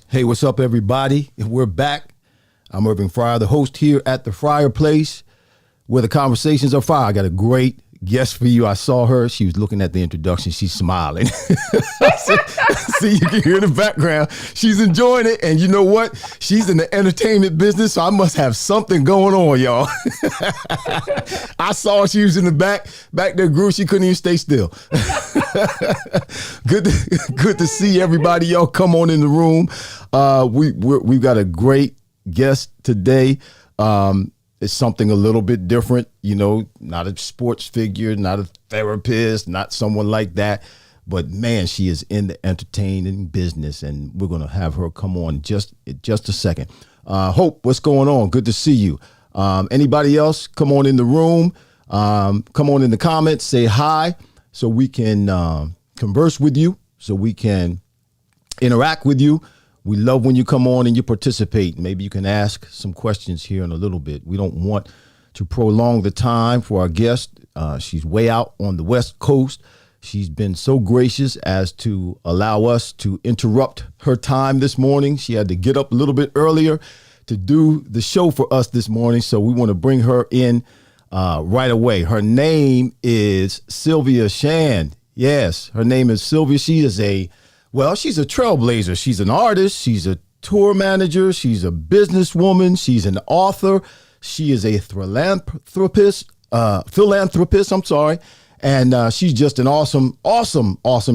Hey, what's up, everybody? We're back. I'm Irving Fryar, the host here at the Fryar place, where the conversations are fire. I got a great guest for you. I saw her. She was looking at the introduction. She's smiling. See, you can hear in the background. She's enjoying it. And you know what? She's in the entertainment business, so I must have something going on, y'all. I saw she was in the back there, grew. She couldn't even stay still. Good to see everybody. Y'all come on in the room. We've got a great guest today. It's something a little bit different, you know, not a sports figure, not a therapist, not someone like that. But man, she is in the entertaining business, and we're going to have her come on just a second. Hope, what's going on? Good to see you. Anybody else? Come on in the room. Come on in the comments. Say hi so we can converse with you, so we can interact with you. We love when you come on and you participate. Maybe you can ask some questions here in a little bit. We don't want to prolong the time for our guest. She's way out on the West Coast. She's been so gracious as to allow us to interrupt her time this morning. She had to get up a little bit earlier to do the show for us this morning. So we want to bring her in right away. Her name is Sylvia Shann. Yes, her name is Sylvia. She's a trailblazer. She's an artist. She's a tour manager. She's a businesswoman. She's an author. She is a philanthropist. And she's just an awesome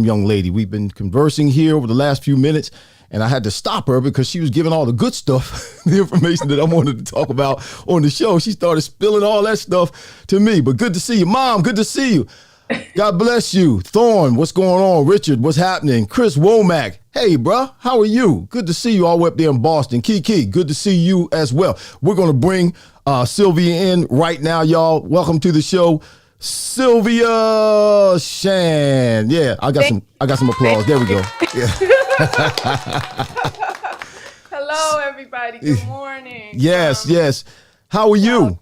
young lady. We've been conversing here over the last few minutes, and I had to stop her because she was giving all the good stuff, the information that I wanted to talk about on the show. She started spilling all that stuff to me. But good to see you, Mom. Good to see you. God bless you. Thorn, what's going on? Richard, what's happening? Chris Womack, hey, bruh, how are you? Good to see you all up there in Boston. Kiki, good to see you as well. We're going to bring Sylvia in right now, y'all. Welcome to the show, Sylvia Shann. Yeah, I got some applause. There we go. Yeah. Hello, everybody. Good morning. Yes. How are you?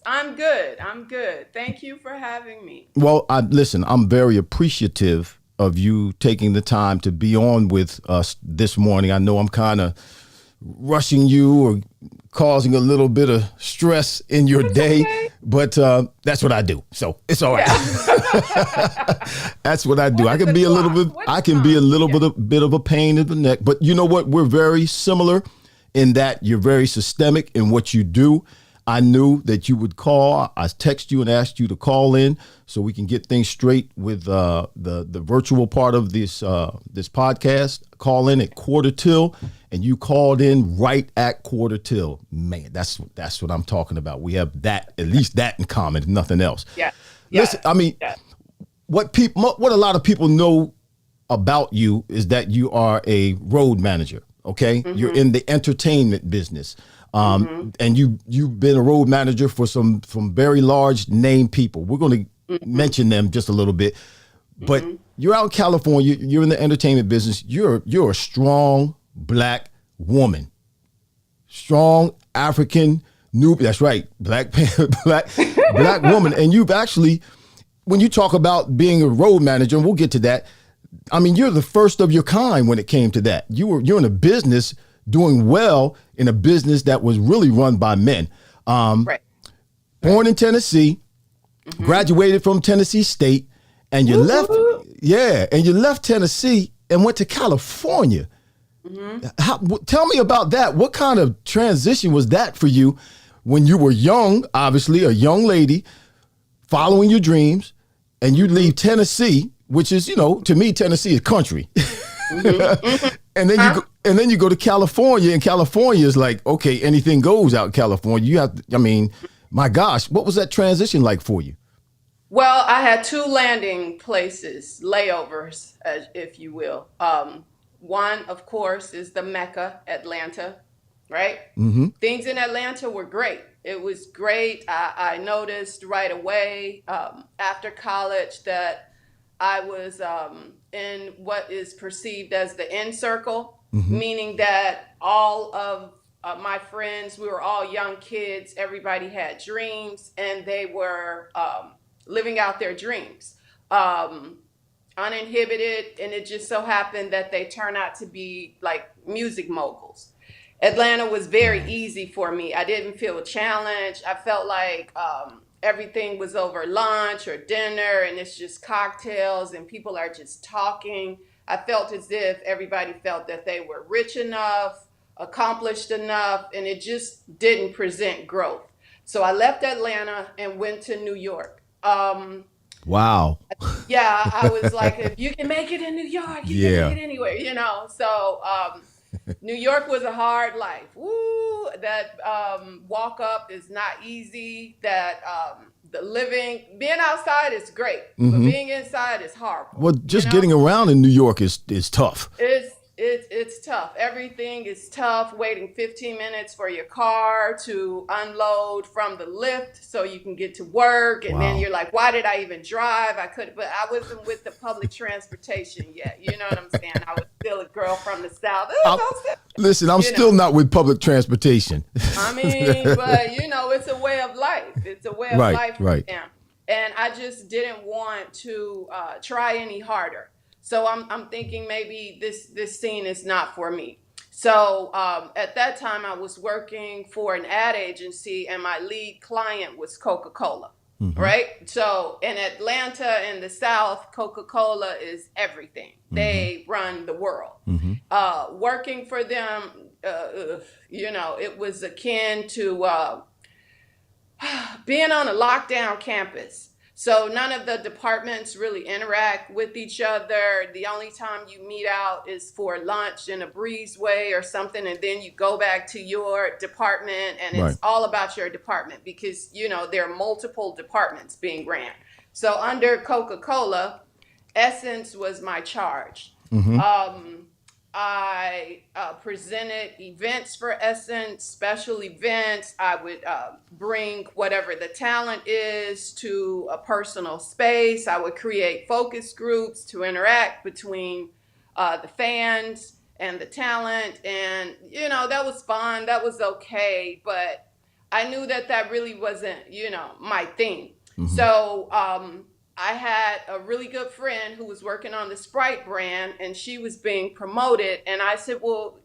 I'm good. Thank you for having me. Well, I'm very appreciative of you taking the time to be on with us this morning. I know I'm kind of rushing you or causing a little bit of stress in your day, okay. But that's what I do. So it's all right. Yeah. That's what I do. I can be a little bit of a pain in the neck, but you know what? We're very similar in that you're very systemic in what you do. I knew that you would call. I text you and asked you to call in so we can get things straight with the virtual part of this podcast. Call in at 4:45, and you called in right at 4:45. Man, that's what I'm talking about. We have that, at least that in common, nothing else. Yeah. Listen, I mean, what a lot of people know about you is that you are a road manager. Okay, mm-hmm. You're in the entertainment business. And you've been a road manager for some very large name people. We're going to mention them just a little bit, but you're out in California. You're in the entertainment business. You're a strong Black woman. strong African new. That's right, black woman. And you've actually, when you talk about being a road manager, and we'll get to that. I mean, you're the first of your kind when it came to that. You're in a business doing well in a business that was really run by men. Right. Born in Tennessee, graduated from Tennessee State, and you left. Yeah, and you left Tennessee and went to California. Tell me about that. What kind of transition was that for you when you were young, obviously a young lady, following your dreams, and you leave Tennessee, which is, to me, Tennessee is country. And then you go to California, and California is like, okay, anything goes out in California. You have, my gosh, what was that transition like for you? Well, I had two landing places, layovers, if you will. One, of course, is the Mecca, Atlanta, right? Things in Atlanta were great. It was great. I noticed right away after college that I was in what is perceived as the in circle, meaning that all of my friends, we were all young kids. Everybody had dreams, and they were living out their dreams, uninhibited. And it just so happened that they turned out to be like music moguls. Atlanta was very easy for me. I didn't feel a challenge. I felt like everything was over lunch or dinner, and it's just cocktails and people are just talking. I felt as if everybody felt that they were rich enough, accomplished enough, and it just didn't present growth. So I left Atlanta and went to New York. Wow. Yeah, I was like, if you can make it in New York, you can make it anywhere, So New York was a hard life. Woo, that walk up is not easy. That being outside is great, but being inside is horrible. Well, just getting around in New York is tough. It's tough. Everything is tough. Waiting 15 minutes for your car to unload from the lift so you can get to work. And then you're like, why did I even drive? But I wasn't with the public transportation yet. You know what I'm saying? I was still a girl from the South. Listen, I'm still not with public transportation. I mean, but it's a way of life. It's a way of life for them. And I just didn't want to try any harder. So I'm thinking maybe this scene is not for me. So at that time I was working for an ad agency, and my lead client was Coca-Cola, right? So in Atlanta, in the South, Coca-Cola is everything. They run the world. Working for them, it was akin to being on a lockdown campus. So none of the departments really interact with each other. The only time you meet out is for lunch in a breezeway or something, and then you go back to your department, and it's all about your department because, there are multiple departments being ran. So under Coca-Cola, Essence was my charge. I presented events for Essence, special events. I would bring whatever the talent is to a personal space. I would create focus groups to interact between the fans and the talent. And, that was fun. That was okay. But I knew that really wasn't, my thing. So I had a really good friend who was working on the Sprite brand, and she was being promoted. And I said, well,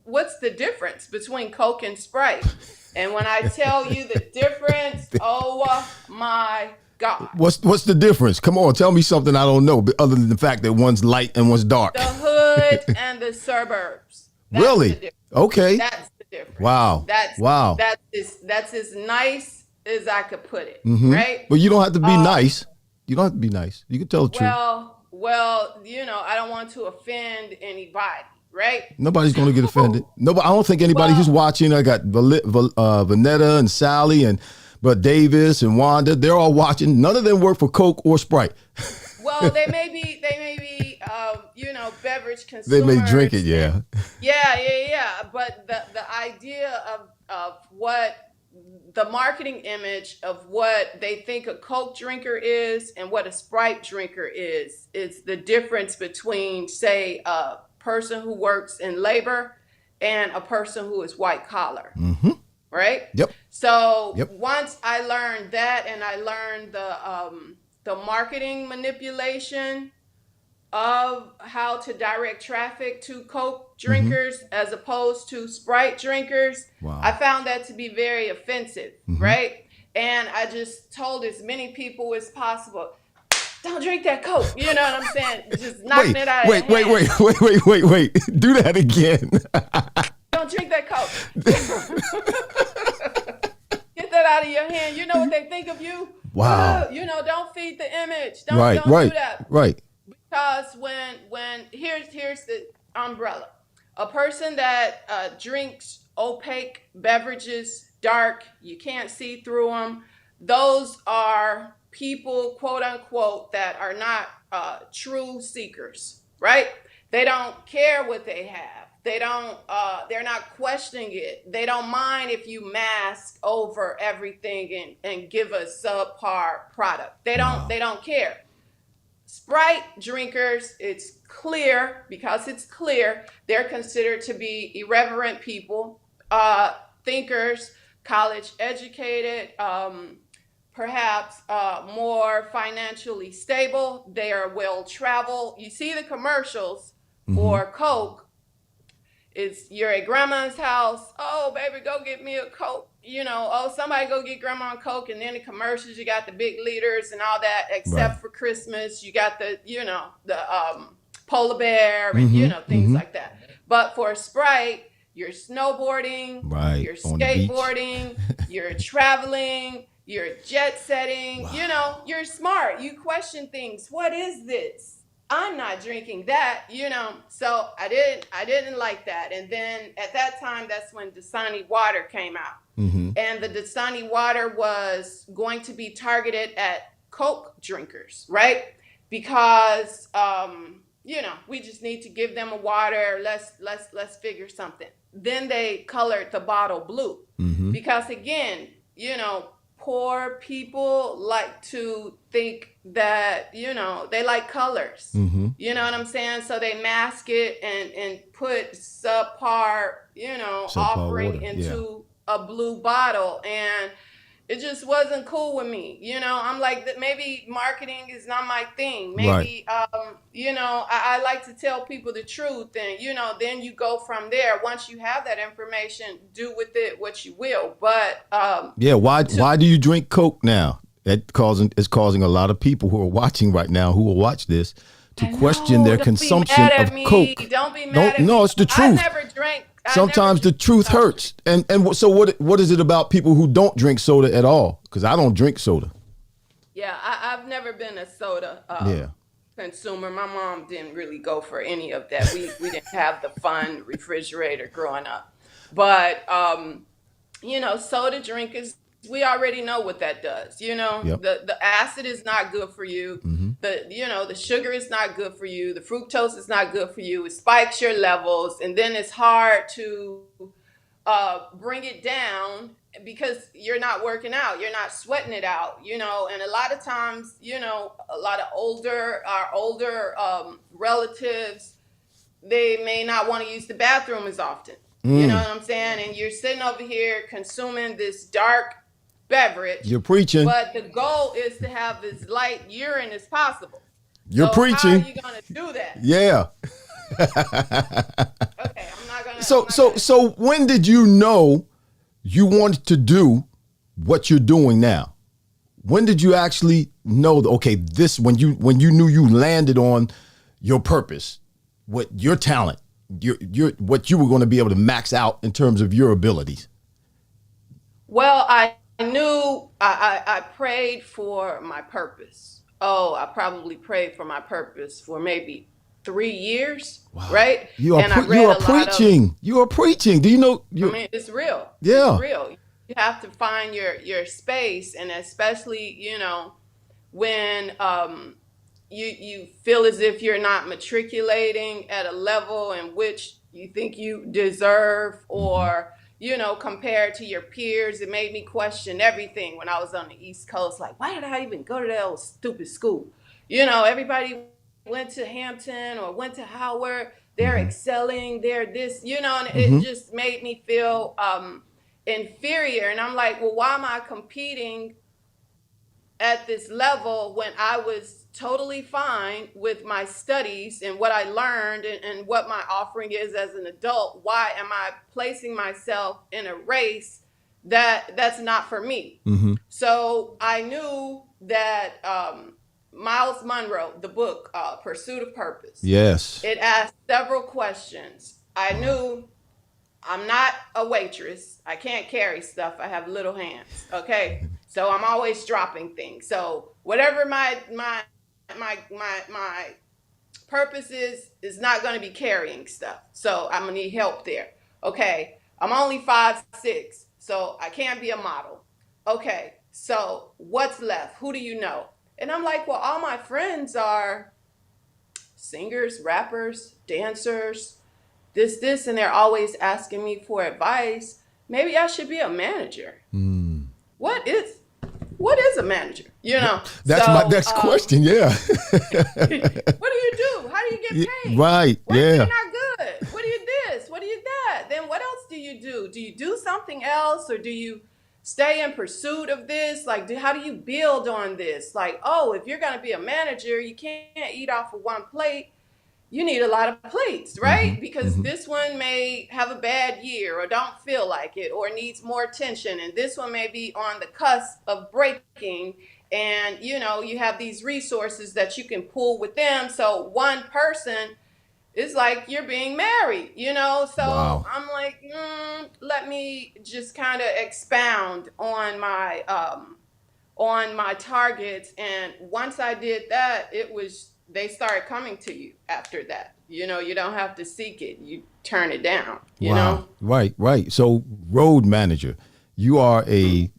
what's the difference between Coke and Sprite? And when I tell you the difference, oh my God. What's the difference? Come on, tell me something I don't know, other than the fact that one's light and one's dark. The hood and the suburbs. That's really? Okay. That's the difference. Wow. That's as nice as I could put it, right? But you don't have to be nice. You don't have to be nice. You can tell the truth. Well, I don't want to offend anybody, right? Nobody's going to get offended. Nobody. I don't think anybody who's watching. I got Vanetta and Sally but Davis and Wanda. They're all watching. None of them work for Coke or Sprite. Well, they may be, beverage consumers. They may drink it, yeah. Yeah. But the idea of what the marketing image of what they think a Coke drinker is and what a Sprite drinker is the difference between, say, a person who works in labor and a person who is white collar. Mm-hmm. Right? Yep. So Yep. once I learned that, and I learned the marketing manipulation of how to direct traffic to Coke drinkers as opposed to Sprite drinkers, Wow. I found that to be very offensive, right? And I just told as many people as possible, don't drink that Coke. You know what I'm saying? Just knocking it out of your hand. Wait. Do that again. Don't drink that Coke. Get that out of your hand. You know what they think of you? Wow. Don't feed the image. Don't Right. do that. Right. Because when here's the umbrella. A person that drinks opaque beverages, dark, you can't see through them. Those are people, quote unquote, that are not true seekers, right? They don't care what they have. They're not questioning it. They don't mind if you mask over everything and give a subpar product. They don't care. Sprite drinkers, it's clear, because it's clear, they're considered to be irreverent people, thinkers, college educated, perhaps more financially stable. They are well traveled. You see the commercials for Coke. You're at grandma's house. Oh, baby, go get me a Coke. Oh, somebody go get grandma a Coke. And then the commercials, you got the big liters and all that, except for Christmas. You got the polar bear and, things like that. But for Sprite, you're snowboarding, you're skateboarding, you're traveling, you're jet setting. Wow. You're smart. You question things. What is this? I'm not drinking that, So I didn't like that. And then at that time, that's when Dasani water came out. And the Dasani water was going to be targeted at Coke drinkers, right? Because we just need to give them a water. Let's figure something. Then they colored the bottle blue because, again, poor people like to think that, they like colors. You know what I'm saying? So they mask it and put subpar offering water. into a blue bottle. And it just wasn't cool with me. I'm like, maybe marketing is not my thing. Maybe, I like to tell people the truth. And, then you go from there. Once you have that information, do with it what you will. But why do you drink Coke now? It's causing a lot of people who are watching right now, who will watch this, to question their consumption of Coke. Don't be mad at me. No, it's the truth. I never drank. Sometimes the truth hurts. And so what is it about people who don't drink soda at all? Because I don't drink soda. Yeah, I've never been a soda consumer. My mom didn't really go for any of that. We didn't have the fun refrigerator growing up. But, soda drinkers, we already know what that does. The acid is not good for you. The sugar is not good for you. The fructose is not good for you. It spikes your levels, and then it's hard to bring it down because you're not working out. You're not sweating it out. And a lot of times, a lot of older relatives, they may not want to use the bathroom as often. You know what I'm saying? And you're sitting over here consuming this dark beverage. You're preaching. But the goal is to have as light urine as possible. You're preaching. How are you going to do that? Yeah. Okay, I'm not going to. So when did you know you wanted to do what you're doing now? When did you actually know that, when you knew you landed on your purpose, what your talent, what you were going to be able to max out in terms of your abilities? Well, I knew I prayed for my purpose. Oh, I probably prayed for my purpose for maybe 3 years, wow. Right? You are preaching. You are preaching. Do you know? It's real. Yeah. It's real. You have to find your space, and especially, when you feel as if you're not matriculating at a level in which you think you deserve, or compared to your peers. It made me question everything when I was on the East Coast. Like, why did I even go to that old stupid school? Everybody went to Hampton or went to Howard. they're excelling, they're this, and it just made me feel inferior. And I'm like, well, why am I competing at this level when I was totally fine with my studies and what I learned and what my offering is as an adult? Why am I placing myself in a race that's not for me? So I knew that Miles Monroe, the book Pursuit of Purpose, Yes, it asked several questions. I knew I'm not a waitress. I can't carry stuff. I have little hands. Okay. So I'm always dropping things. So whatever my purpose is not going to be carrying stuff. So I'm gonna need help there. Okay. I'm only 5'6", so I can't be a model. Okay. So what's left? Who do you know? And I'm like, well, all my friends are singers, rappers, dancers, this, and they're always asking me for advice. Maybe I should be a manager. What is a manager? That's my next question. Yeah. What do you do? How do you get paid? Right. What if yeah. you're not good? What do you this? What do you that? Then what else do you do? Do you do something else, or do you stay in pursuit of this? Like, how do you build on this? Like, oh, if you're going to be a manager, you can't eat off of one plate. You need a lot of plates, right? Because this one may have a bad year or don't feel like it or needs more attention. And this one may be on the cusp of breaking. And, you have these resources that you can pull with them. So one person is like you're being married, So Wow. I'm like, let me just kind of expound on my targets. And once I did that, they started coming to you after that. You don't have to seek it. You turn it down, you know? Right. So road manager, you are a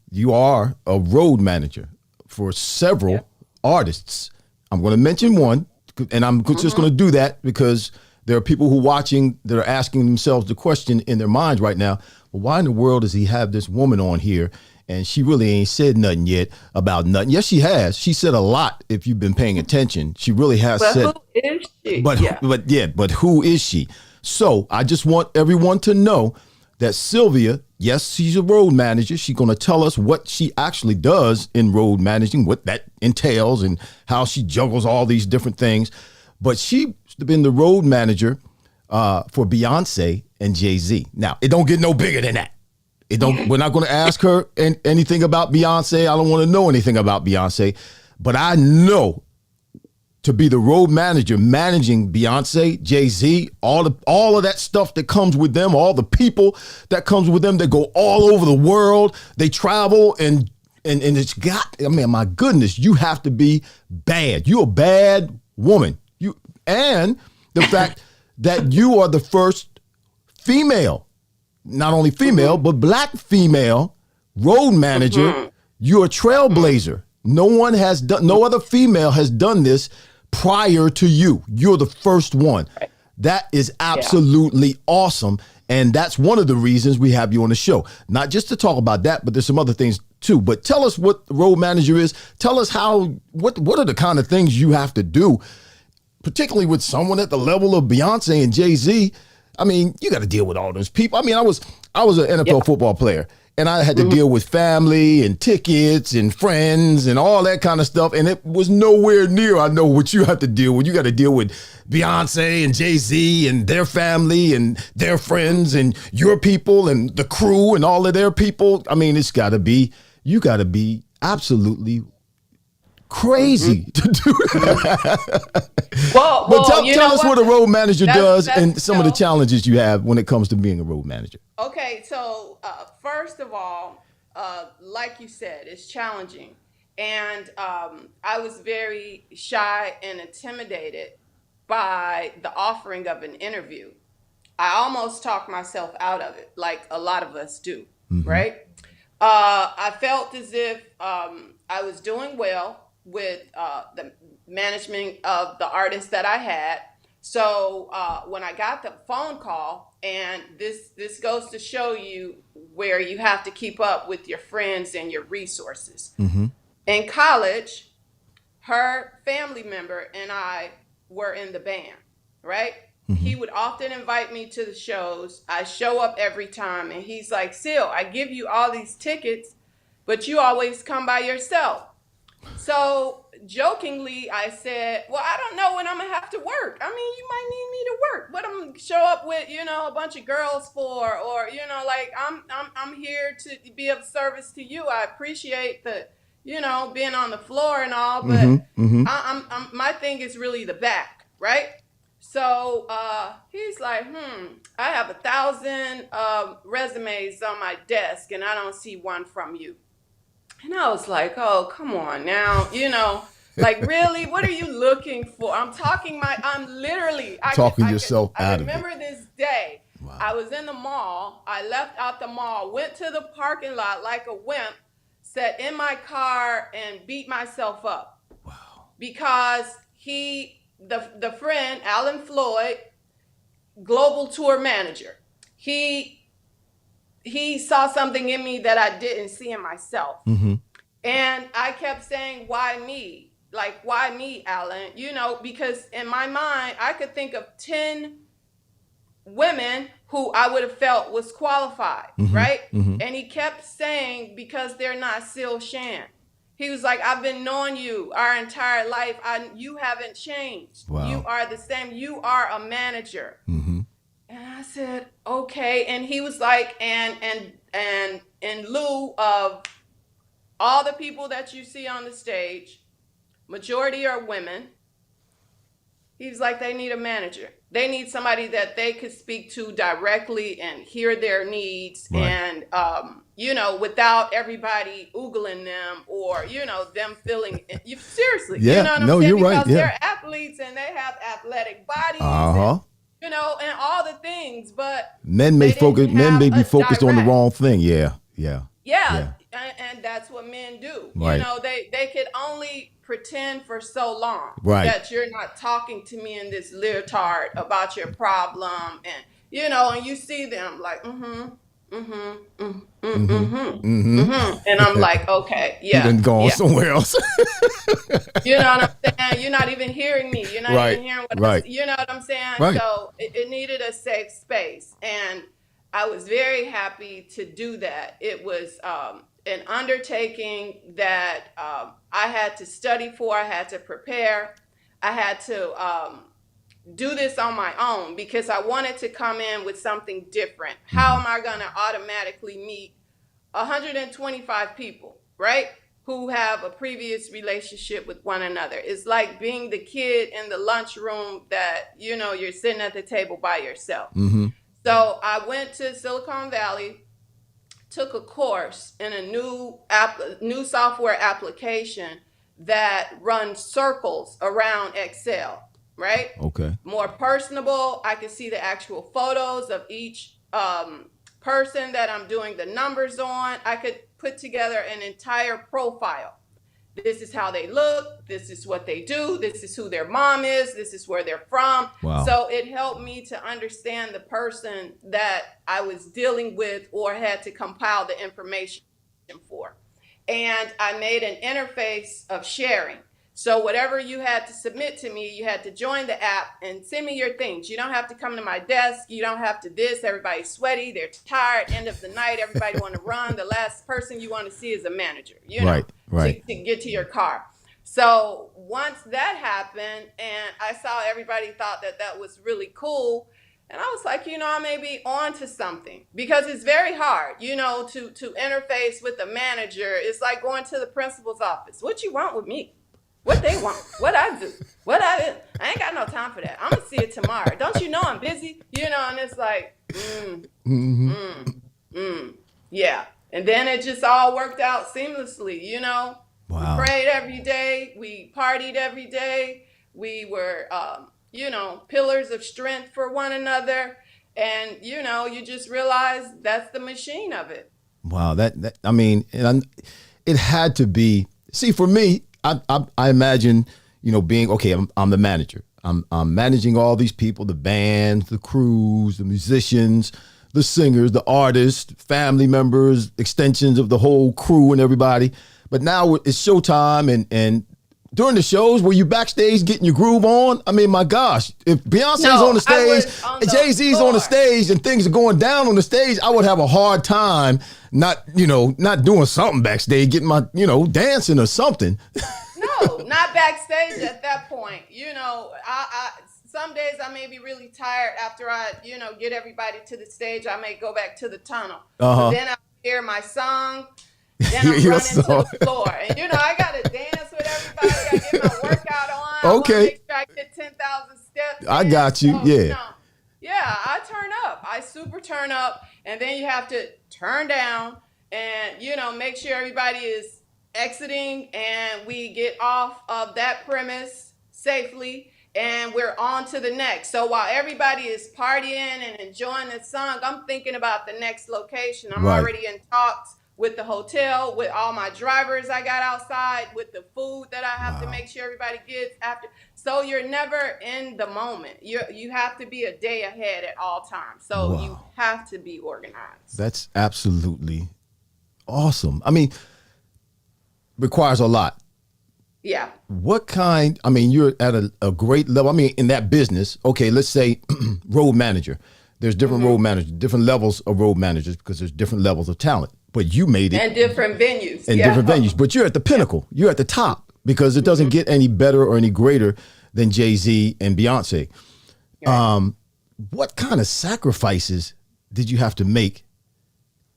road manager for several artists. I'm going to mention one, and I'm just going to do that because there are people who are watching that are asking themselves the question in their minds right now, well, why in the world does he have this woman on here? And she really ain't said nothing yet about nothing. Yes, she has. She said a lot. If you've been paying attention, she really has said. Who is she? But who is she? So I just want everyone to know that Sylvia, yes, she's a road manager. She's going to tell us what she actually does in road managing, what that entails, and how she juggles all these different things. But she's been the road manager for Beyonce and Jay Z. Now, it don't get no bigger than that. We're not going to ask her anything about Beyonce. I don't want to know anything about Beyonce, but I know to be the road manager managing Beyonce, Jay Z, all of that stuff that comes with them, all the people that comes with them that go all over the world. They travel and it's my goodness, you have to be bad. You're a bad woman. And the fact that you are the first female, not only female, but black female road manager. You're a trailblazer. No other female has done this prior to you. You're the first one. Right. That is absolutely awesome. And that's one of the reasons we have you on the show. Not just to talk about that, but there's some other things too. But tell us what the road manager is. Tell us what are the kind of things you have to do, particularly with someone at the level of Beyonce and Jay Z. I mean, you got to deal with all those people. I mean, I was an NFL football player, and I had to deal with family and tickets and friends and all that kind of stuff. And it was nowhere near, I know, what you have to deal with. You got to deal with Beyonce and Jay Z and their family and their friends and your people and the crew and all of their people. I mean, you got to be absolutely crazy to do that. But tell us what a road manager does and some of the challenges you have when it comes to being a road manager. Okay, so first of all, like you said, it's challenging. And I was very shy and intimidated by the offering of an interview. I almost talked myself out of it, like a lot of us do, right? I felt as if I was doing well with the management of the artists that I had. So when I got the phone call, and this goes to show you where you have to keep up with your friends and your resources. In college, her family member and I were in the band, right? He would often invite me to the shows. I show up every time, and he's like, Sil, I give you all these tickets, but you always come by yourself. So jokingly, I said, well, I don't know when I'm gonna have to work. I mean, you might need me to work, but I'm gonna show up with, a bunch of girls for, or, like I'm here to be of service to you. I appreciate the, being on the floor and all, but I'm my thing is really the back, right? So he's like, I have 1,000 resumes on my desk and I don't see one from you. And I was like, oh, come on now, like, really, what are you looking for? I'm literally talking yourself out of it. I remember this day. Wow. I was in the mall. I left out the mall, went to the parking lot like a wimp, sat in my car and beat myself up. Wow. Because the friend, Alan Floyd, global tour manager, he saw something in me that I didn't see in myself. And I kept saying, why me? Like, why me, Alan? Because in my mind, I could think of 10 women who I would have felt was qualified, right? And he kept saying, because they're not Syl Shann. He was like, I've been knowing you our entire life. You haven't changed. Wow. You are the same. You are a manager. And I said, okay. And he was like, and in lieu of all the people that you see on the stage, majority are women. He's like, they need a manager. They need somebody that they could speak to directly and hear their needs. Right. And, without everybody oogling them or, them feeling, seriously, yeah. You know what I'm saying? You're right. Because they're athletes and they have athletic bodies. And all the things, but men may be focused on the wrong thing. Yeah. And that's what men do. Right. They could only pretend for so long that you're not talking to me in this leotard about your problem, and and you see them like and I'm like, okay, yeah, you done gone somewhere else. You know what I'm saying? You're not even hearing me. You're not even hearing what you know what I'm saying? Right. So it needed a safe space, and I was very happy to do that. It was an undertaking that I had to study for. I had to prepare. I had to do this on my own because I wanted to come in with something different. How am I going to automatically meet 125 people, right, who have a previous relationship with one another? It's like being the kid in the lunchroom that, you're sitting at the table by yourself. So I went to Silicon Valley, took a course in a new software application that runs circles around Excel, right? Okay. More personable. I could see the actual photos of each person that I'm doing the numbers on. I could put together an entire profile. This is how they look. This is what they do. This is who their mom is. This is where they're from. Wow. So it helped me to understand the person that I was dealing with or had to compile the information for. And I made an interface of sharing. So whatever you had to submit to me, you had to join the app and send me your things. You don't have to come to my desk. You don't have to this. Everybody's sweaty. They're tired. End of the night. Everybody want to run. The last person you want to see is a manager, right. To get to your car. So once that happened and I saw everybody thought that was really cool. And I was like, I may be on to something because it's very hard, to interface with the manager. It's like going to the principal's office. What you want with me? What they want, what I do, I ain't got no time for that. I'm gonna see it tomorrow. Don't you know I'm busy? And it's like, yeah. And then it just all worked out seamlessly, Wow. We prayed every day. We partied every day. We were, pillars of strength for one another. And, you just realize that's the machine of it. Wow. It had to be, see, for me, I imagine, being, okay, I'm the manager. I'm managing all these people, the bands, the crews, the musicians, the singers, the artists, family members, extensions of the whole crew and everybody. But now it's showtime and during the shows, were you backstage getting your groove on? I mean, my gosh, if Beyonce's on the stage and Jay Z's on the stage and things are going down on the stage, I would have a hard time not doing something backstage, getting my, dancing or something. No, not backstage at that point. I some days I may be really tired after I, get everybody to the stage. I may go back to the tunnel. But then I hear my song. Then I'm running to the floor. And, I got to dance with everybody. I get my workout on. Okay. I make sure I get 10,000 steps. I got you. So, yeah. Yeah, I turn up. I super turn up. And then you have to turn down and, make sure everybody is exiting and we get off of that premise safely. And we're on to the next. So while everybody is partying and enjoying the song, I'm thinking about the next location. I'm already in talks with the hotel, with all my drivers I got outside, with the food that I have to make sure everybody gets after. So you're never in the moment. You have to be a day ahead at all times. So you have to be organized. That's absolutely awesome. I mean, requires a lot. Yeah. What kind, you're at a great level. In that business, okay, let's say road manager. There's different road managers, different levels of road managers because there's different levels of talent. But you made it. And different venues. And different venues. But you're at the pinnacle. You're at the top because it doesn't get any better or any greater than Jay Z and Beyonce. Right. What kind of sacrifices did you have to make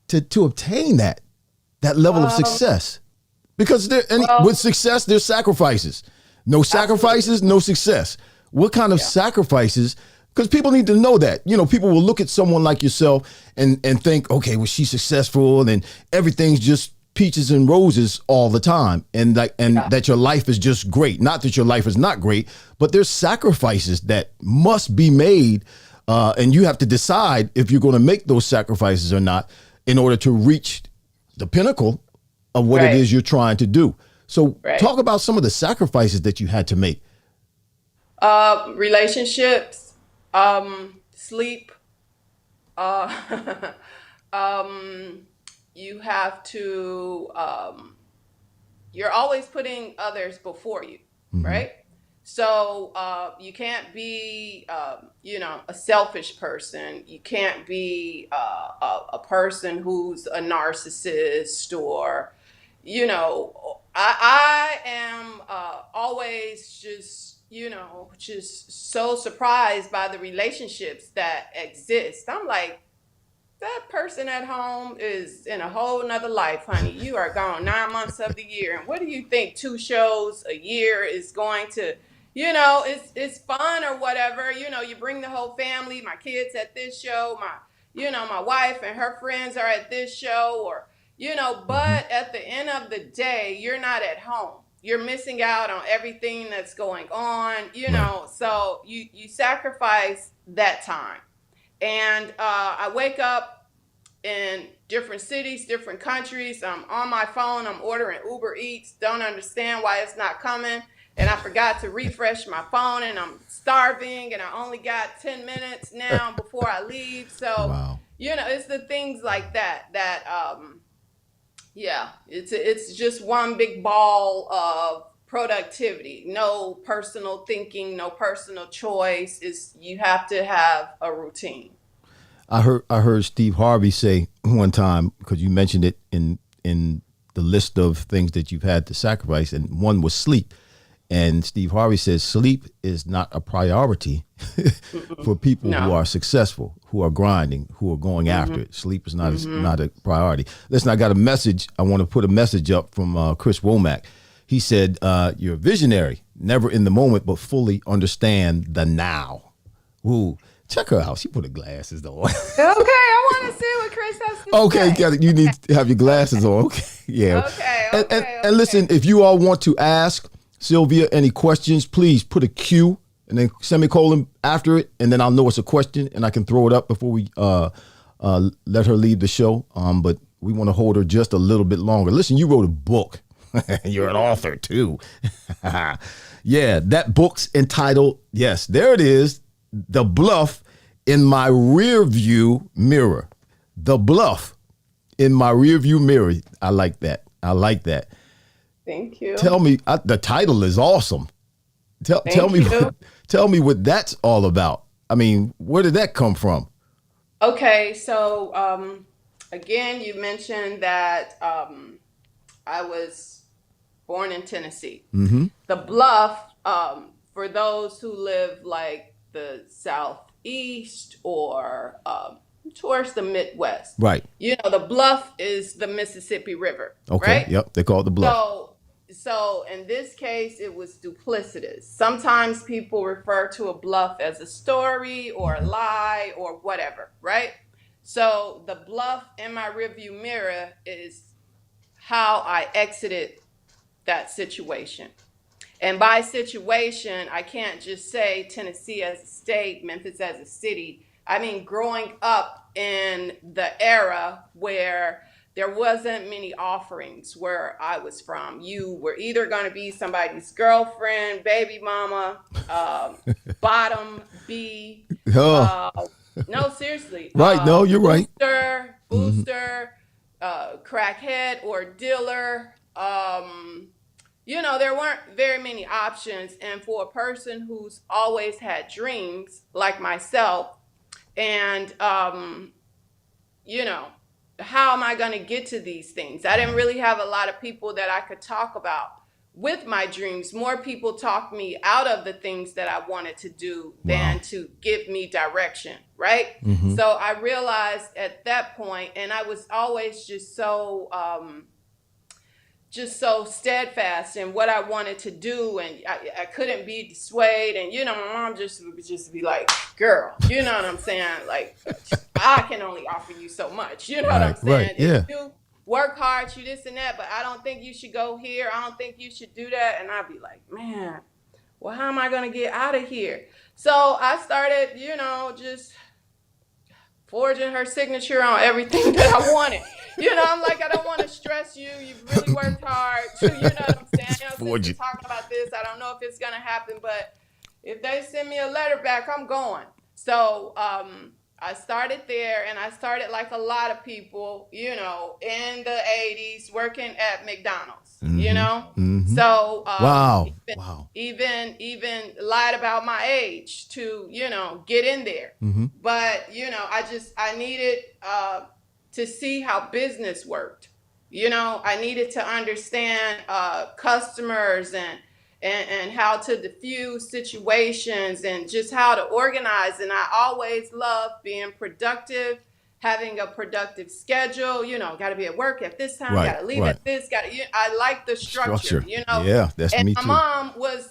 to obtain that level of success? Because with success, there's sacrifices. No sacrifices, no success. What kind of sacrifices? Because people need to know that. People will look at someone like yourself and think, okay, well, she's successful and everything's just peaches and roses all the time. And that your life is just great. Not that your life is not great, but there's sacrifices that must be made. And you have to decide if you're going to make those sacrifices or not in order to reach the pinnacle of what it is you're trying to do. So talk about some of the sacrifices that you had to make. Relationships, sleep. You have to, you're always putting others before you, right? So you can't be, a selfish person. You can't be a person who's a narcissist or, I am always just so surprised by the relationships that exist. I'm like, that person at home is in a whole nother life, honey. You are gone 9 months of the year. And what do you think 2 shows a year is going to, it's fun or whatever. You bring the whole family, my kids at this show, my wife and her friends are at this show or, but at the end of the day, you're not at home. You're missing out on everything that's going on, so you sacrifice that time. And I wake up in different cities, different countries. I'm on my phone. I'm ordering Uber Eats. Don't understand why it's not coming. And I forgot to refresh my phone and I'm starving and I only got 10 minutes now before I leave. So, it's the things like that, it's just one big ball of productivity. No personal thinking, no personal choice. You have to have a routine. I heard Steve Harvey say one time, because you mentioned it in the list of things that you've had to sacrifice, and one was sleep. And Steve Harvey says sleep is not a priority for people who are successful, who are grinding, who are going after it. Sleep is not a priority. Listen, I got a message. I want to put a message up from Chris Womack. He said, you're a visionary, never in the moment, but fully understand the now. Ooh, check her out. She put her glasses on. Okay, I want to see what Chris has to say. Okay, you need to have your glasses on. Okay, yeah. Okay. And listen, if you all want to ask Sylvia any questions, please put a Q and then semicolon after it, and then I'll know it's a question and I can throw it up before we let her leave the show. But we want to hold her just a little bit longer. Listen, you wrote a book. You're an author too. Yeah, that book's entitled, yes, there it is, The Bluff in My Rearview Mirror. The Bluff in My Rearview Mirror. I like that. Thank you. Tell me, the title is awesome. Tell me what that's all about. I mean, where did that come from? Okay, so again, you mentioned that I was born in Tennessee. The Bluff, for those who live like the Southeast or towards the Midwest, Right. The Bluff is the Mississippi River. Okay. Right? Yep. They call it the Bluff. So in this case, it was duplicitous. Sometimes people refer to a bluff as a story or a lie or whatever, right? So the bluff in my rearview mirror is how I exited that situation. And by situation, I can't just say Tennessee as a state, Memphis as a city. I mean, growing up in the era where there wasn't many offerings where I was from. You were either going to be somebody's girlfriend, baby mama, bottom B. No, seriously. Right. No, you're right. Booster, crackhead or dealer. There weren't very many options. And for a person who's always had dreams like myself, and, how am I going to get to these things? I didn't really have a lot of people that I could talk about with my dreams. More people talked me out of the things that I wanted to do than to give me direction, right? So I realized at that point, and I was always just so steadfast in what I wanted to do, and I couldn't be dissuaded. And my mom would just be like, "Girl, you know what I'm saying? Like, I can only offer you so much. You know what I'm saying? Yeah. If you work hard, you this and that, but I don't think you should go here. I don't think you should do that." And I'd be like, "Man, well, how am I gonna get out of here?" So I started, just forging her signature on everything that I wanted. I'm like, I don't want to stress you. You've really worked hard. You know what I'm saying? Since we're talking about this, I don't know if it's going to happen, but if they send me a letter back, I'm going. So I started there, and I started like a lot of people, in the 80s working at McDonald's, So even lied about my age to, get in there. But, I needed to see how business worked. I needed to understand customers and how to diffuse situations and just how to organize. And I always loved being productive, having a productive schedule. Got to be at work at this time, got to leave at this. I like the structure. Yeah, that's me too. And my mom was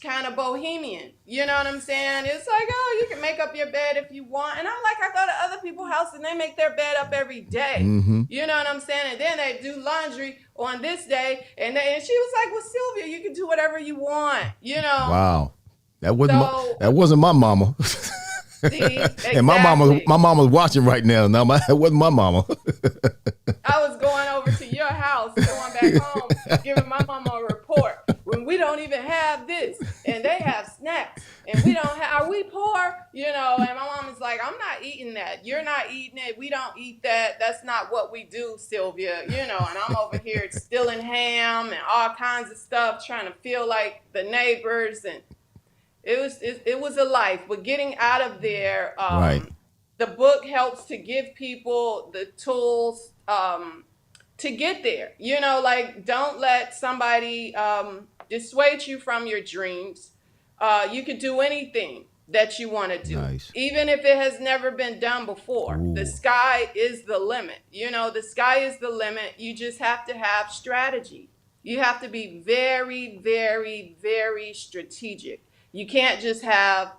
kind of bohemian. You know what I'm saying? It's like, oh, you can make up your bed if you want. And I'm like, I go to other people's house and they make their bed up every day. You know what I'm saying? And then they do laundry on this day. And she was like, well, Sylvia, you can do whatever you want. Wow. That wasn't my mama. See, exactly. And my mama's watching right now. Now that wasn't my mama. I was going over to your house, going back home, giving my mama a report when we don't even have this, and they have snacks, and we don't have. Are we poor? And my mom is like, I'm not eating that. You're not eating it. We don't eat that. That's not what we do, Sylvia. And I'm over here stealing ham and all kinds of stuff, trying to feel like the neighbors, and it was a life. But getting out of there, the book helps to give people the tools to get there. Don't let somebody dissuade you from your dreams. You could do anything that you want to do, even if it has never been done before. Ooh. The sky is the limit. The sky is the limit. You just have to have strategy. You have to be very, very, very strategic. You can't just have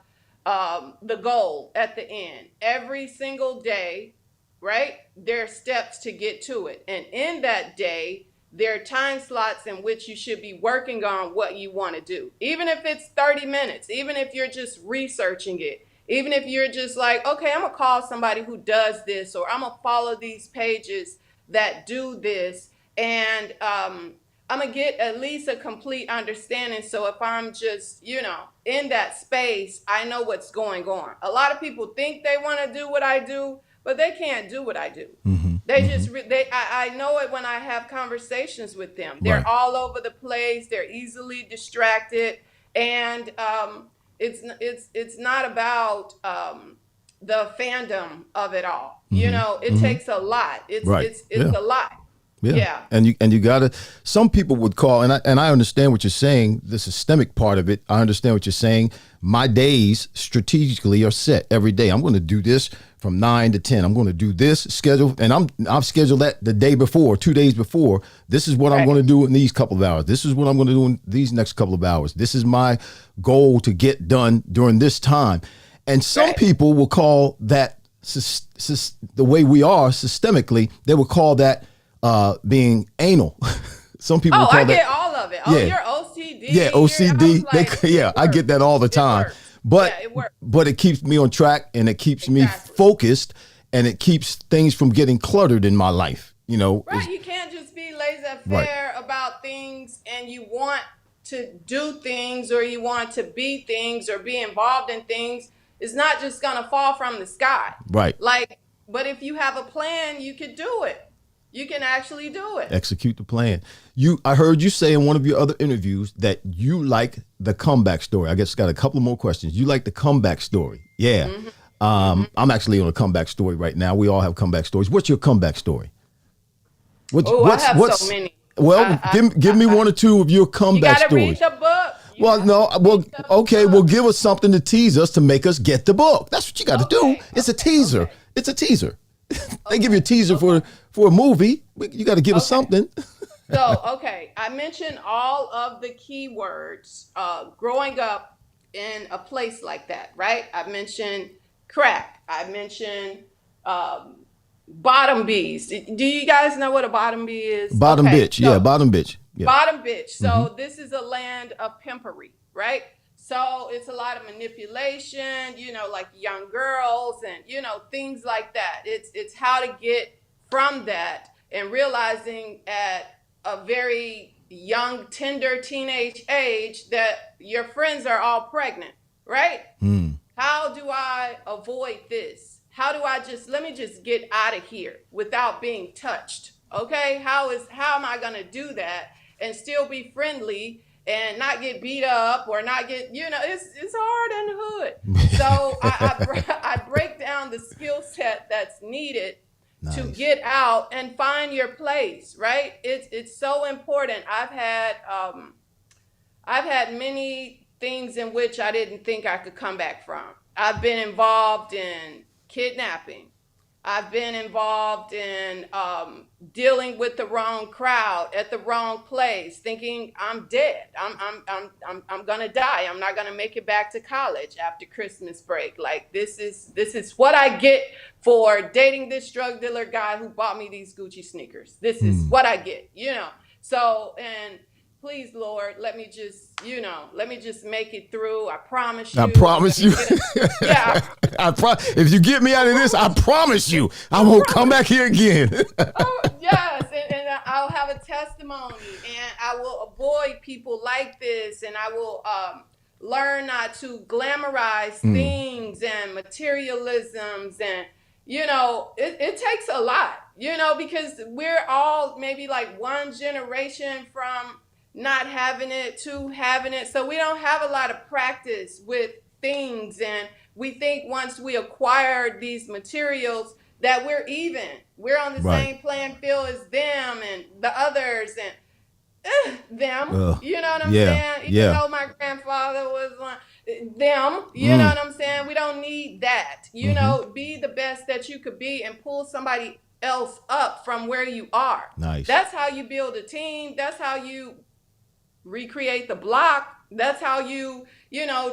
the goal at the end. Every single day, right, there are steps to get to it. And in that day, there are time slots in which you should be working on what you want to do. Even if it's 30 minutes, even if you're just researching it, even if you're just like, okay, I'm going to call somebody who does this, or I'm going to follow these pages that do this. And I'm going to get at least a complete understanding. So if I'm just, in that space, I know what's going on. A lot of people think they want to do what I do, but they can't do what I do. They just I know it when I have conversations with them. They're Right. all over the place. They're easily distracted, and it's not about the fandom of it all. You know, it takes a lot. Right. It's a lot. Yeah. Yeah. And you gotta, some people would call, and I understand what you're saying, the systemic part of it. I understand what you're saying. My days strategically are set every day. I'm going to do this from 9 to 10. I'm going to do this schedule, and I've scheduled that the day before, 2 days before. This is what I'm going to do in these couple of hours. This is what I'm going to do in these next couple of hours. This is my goal to get done during this time. And some people will call that the way we are systemically, they will call that being anal. Some people call I that. get all of it. Oh, you're OCD. Yeah, OCD. Like, I get that all the time. But it keeps me on track, and it keeps me focused, and it keeps things from getting cluttered in my life. You know, right? You can't just be laissez-faire about things, and you want to do things, or you want to be things, or be involved in things. It's not just gonna fall from the sky. Right. Like, but if you have a plan, you could do it. You can actually do it. Execute the plan. I heard you say in one of your other interviews that you like the comeback story. I guess got a couple more questions. You like the comeback story. Yeah. I'm actually on a comeback story right now. We all have comeback stories. What's your comeback story? I have so many. Well, give me one or two of your comeback stories. You gotta read the book. Well, give us something to tease us to make us get the book. That's what you got to do. It's a teaser. Okay. It's a teaser. They give you a teaser for a movie. You got to give us something. So, I mentioned all of the keywords growing up in a place like that, right? I mentioned crack. I mentioned bottom bees. Do you guys know what a bottom bee is? Bottom bitch. Yeah, bottom bitch. Yeah. Bottom bitch. So this is a land of pimpery, right? So it's a lot of manipulation, like young girls and, things like that. It's how to get from that, and realizing at a very young, tender teenage age that your friends are all pregnant, right? How do I avoid this? How do I let me just get out of here without being touched? Okay. How am I going to do that and still be friendly and not get beat up or not get, it's hard in the hood. So I break down the skill set that's needed to get out and find your place, right? It's so important. I've had many things in which I didn't think I could come back from. I've been involved in kidnapping. I've been involved in dealing with the wrong crowd at the wrong place, thinking I'm dead. I'm gonna die. I'm not gonna make it back to college after Christmas break. Like this is what I get for dating this drug dealer guy who bought me these Gucci sneakers. This is what I get, So, and please, Lord, let me just make it through. I promise you. I promise you. Yeah. If you get me out of this, I promise you, I won't come back here again. Oh, yes. And I'll have a testimony, and I will avoid people like this, and I will learn not to glamorize things and materialisms. And, it takes a lot, because we're all maybe like one generation from not having it to having it. So we don't have a lot of practice with things. And we think once we acquire these materials that we're even. We're on the same playing field as them and the others and them. You know what I'm saying? Even though my grandfather was one, them, you know what I'm saying? We don't need that. Be the best that you could be and pull somebody else up from where you are. Nice. That's how you build a team. That's how you recreate the block. That's how you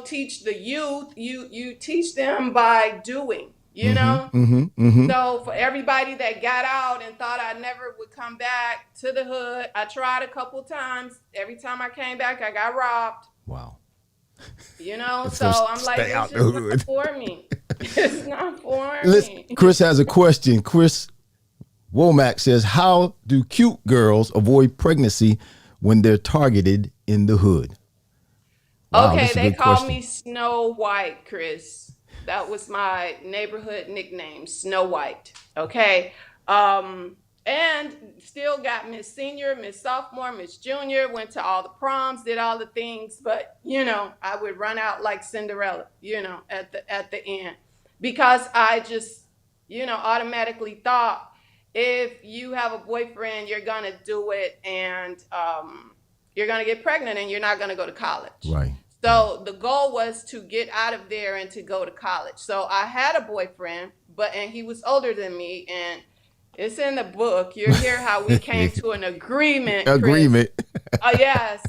teach the youth. You teach them by doing, So for everybody that got out and thought I never would come back to the hood, I tried a couple times. Every time I came back, I got robbed. Wow. So I'm like, it's just not for me. It's not for me. Chris has a question. Chris Womack says, how do cute girls avoid pregnancy when they're targeted in the hood? Wow, okay, they call me Snow White, Chris. That was my neighborhood nickname, Snow White. Okay. And still got Miss Senior, Miss Sophomore, Miss Junior, went to all the proms, did all the things, but I would run out like Cinderella, at the end, because I just, automatically thought if you have a boyfriend, you're gonna do it, and you're gonna get pregnant, and you're not gonna go to college. Right. So the goal was to get out of there and to go to college. So I had a boyfriend, and he was older than me, and it's in the book. You hear how we came to an agreement. Agreement. Yes.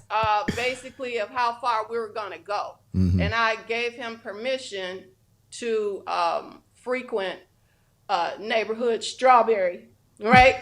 Basically of how far we were going to go. Mm-hmm. And I gave him permission to frequent neighborhood Strawberry, right?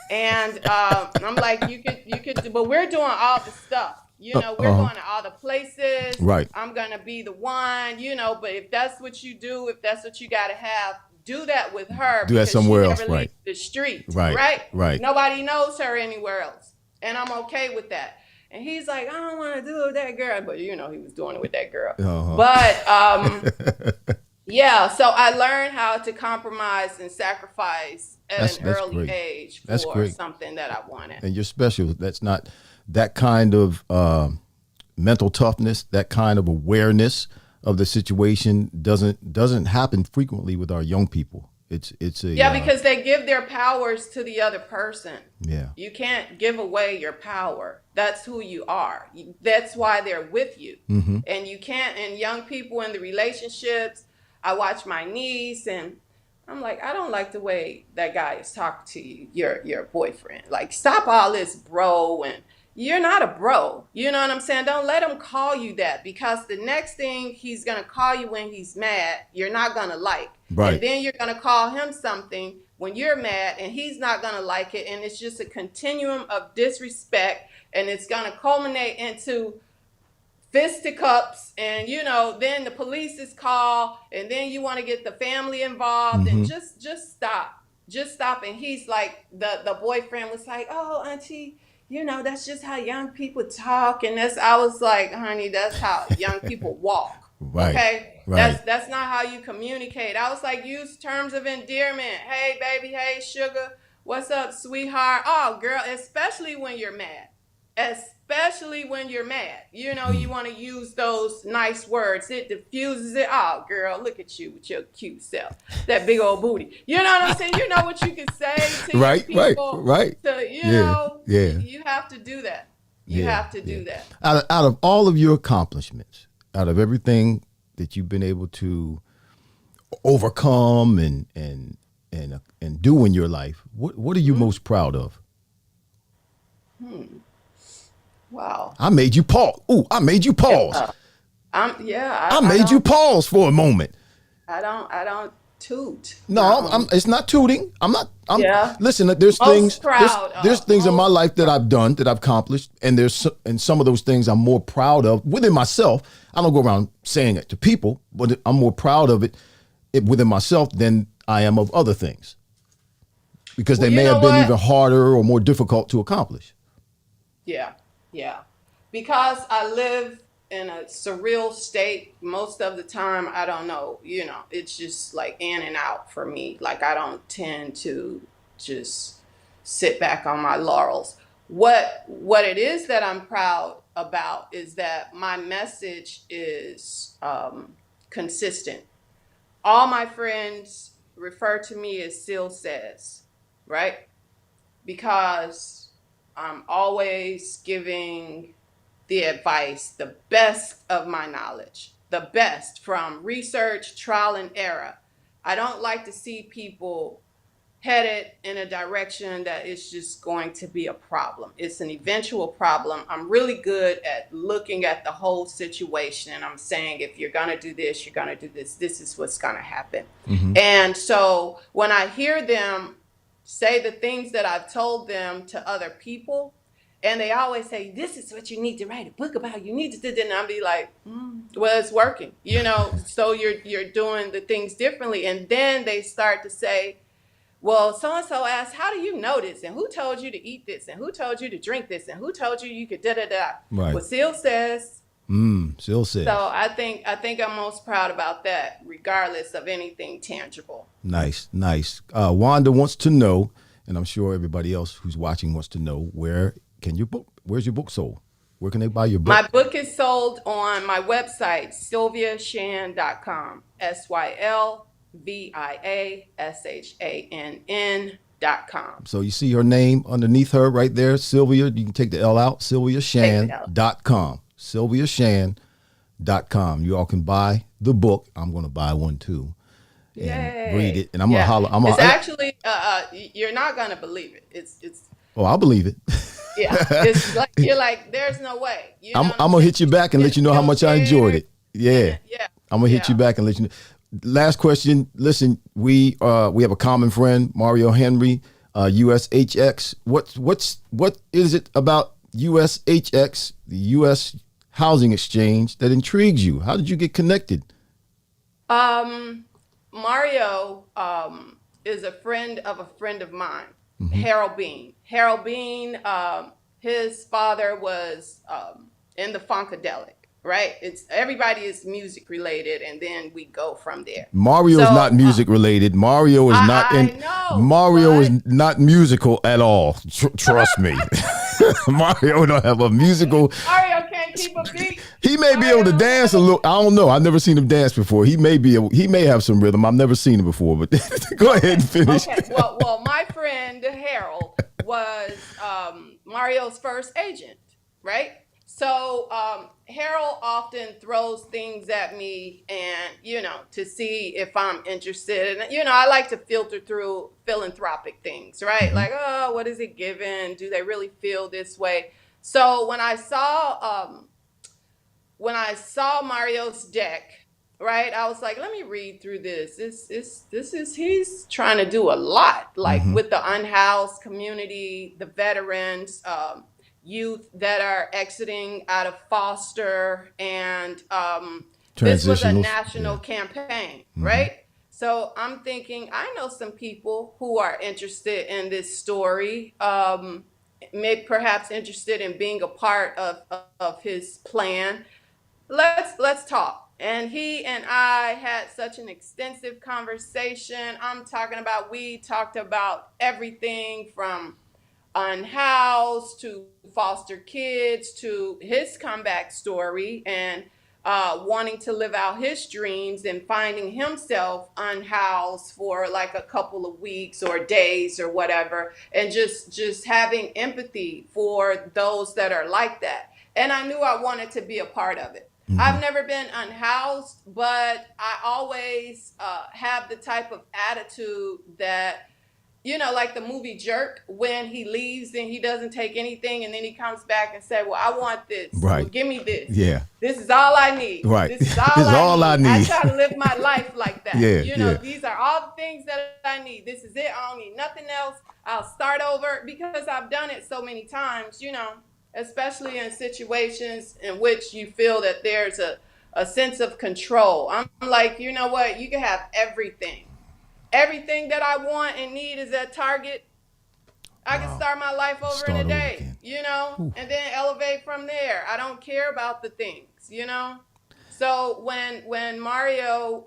And I'm like, you could, but we're doing all the stuff. We're going to all the places. Right. I'm going to be the one, but if that's what you do, if that's what you got to have, do that with her. Do that somewhere else, never right? leaves the street, right? Nobody knows her anywhere else, and I'm okay with that. And he's like, I don't want to do it with that girl, but he was doing it with that girl. Uh-huh. But yeah, so I learned how to compromise and sacrifice at an early age for something that I wanted. And you're special. That's not that kind of mental toughness, that kind of awareness of the situation doesn't happen frequently with our young people. It's because they give their powers to the other person. Yeah. You can't give away your power. That's who you are. That's why they're with you. Mm-hmm. And you can't. And young people in the relationships, I watch my niece, and I'm like, I don't like the way that guy is talking to you, your boyfriend. Like, stop all this bro, and you're not a bro. You know what I'm saying? Don't let him call you that, because the next thing he's going to call you when he's mad, you're not going to like. Right. And then you're going to call him something when you're mad, and he's not going to like it. And it's just a continuum of disrespect, and it's going to culminate into fisticuffs, and then the police is called, and then you want to get the family involved. Mm-hmm. And just stop. And he's like, the boyfriend was like, oh, auntie, that's just how young people talk. And I was like, honey, that's how young people walk. Right. Okay. Right. That's not how you communicate. I was like, use terms of endearment. Hey, baby. Hey, sugar. What's up, sweetheart? Oh, girl, especially when you're mad. You want to use those nice words. It diffuses it. Oh, girl, look at you with your cute self. That big old booty. You know what I'm saying? You know what you can say to your people. Right. You have to do that. You have to do that. Out of all of your accomplishments, out of everything that you've been able to overcome and do in your life, what are you most proud of? Wow. I made you pause. Ooh, I made you pause. I made you pause for a moment. I don't toot. No, it's not tooting. Listen, there's most things there's things in my life that I've done, that I've accomplished, and some of those things I'm more proud of within myself. I don't go around saying it to people, but I'm more proud of it within myself than I am of other things, because they may have been even harder or more difficult to accomplish. Yeah. Because I live in a surreal state most of the time. I don't know, it's just like in and out for me. Like, I don't tend to just sit back on my laurels. What it is that I'm proud about is that my message is consistent. All my friends refer to me as Syl Says, right? Because I'm always giving the advice, the best of my knowledge, the best from research, trial and error. I don't like to see people headed in a direction that is just going to be a problem. It's an eventual problem. I'm really good at looking at the whole situation, and I'm saying, if you're going to do this, you're going to do this. This is what's going to happen. Mm-hmm. And so when I hear them say the things that I've told them to other people, and they always say, this is what you need to write a book about. You need to do that. And I'll be like, well, it's working, so you're doing the things differently. And then they start to say, well, so-and-so asked, how do you know this? And who told you to eat this? And who told you to drink this? And who told you could da-da-da? Right. Well, Syl says, Still says. So I think I'm most proud about that, regardless of anything tangible. Nice. Wanda wants to know, and I'm sure everybody else who's watching wants to know, where's your book sold? Where can they buy your book? My book is sold on my website, sylviashann.com. SylviaShann.com. So you see her name underneath her right there, Sylvia. You can take the L out, sylviashann.com. sylviashann.com. You all can buy the book. I'm going to buy one too and read it. And I'm going to holler. It's actually, you're not going to believe it. It's. Oh, I'll believe it. Yeah. It's like, you're like, there's no way. I'm going to hit you back and let you know how much I enjoyed it. Yeah. I'm going to hit you back and let you know. Last question. Listen, we have a common friend, Mario Henry, USHX. What is it about USHX, the U.S. Housing Exchange, that intrigues you? How did you get connected? Mario is a friend of mine, Harold Bean. Harold Bean, his father was in the Funkadelic. Right? Everybody is music related, and then we go from there. Mario is not music related. Mario is Mario is not musical at all. Trust me. Mario don't have a musical. Mario can't keep a beat. He may be able to dance a little. I don't know. I've never seen him dance before. He may have some rhythm. I've never seen him before. But go ahead and finish. Okay. Well, my friend Harold was Mario's first agent, right? So Harold often throws things at me and, to see if I'm interested. And, I like to filter through philanthropic things, right? Like, oh, what is it given? Do they really feel this way? So when I saw Mario's deck, right, I was like, let me read through this. He's trying to do a lot, like with the unhoused community, the veterans, youth that are exiting out of foster, and this was a national campaign, right? So I'm thinking, I know some people who are interested in this story, maybe perhaps interested in being a part of his plan. Let's talk. And he and I had such an extensive conversation. We talked about everything from unhoused to foster kids to his comeback story and wanting to live out his dreams and finding himself unhoused for like a couple of weeks or days or whatever, and just having empathy for those that are like that. And I knew I wanted to be a part of it. I've never been unhoused, but I always have the type of attitude that, like the movie Jerk, when he leaves and he doesn't take anything, and then he comes back and say, well, I want this. Right. Well, give me this. Yeah. This is all I need. Right. This is all I need. I try to live my life like that. Yeah. These are all the things that I need. This is it. I don't need nothing else. I'll start over, because I've done it so many times, especially in situations in which you feel that there's a sense of control. I'm like, you know what? You can have everything. Everything that I want and need is at Target. I can start my life over in a day, and then elevate from there. I don't care about the things, So when Mario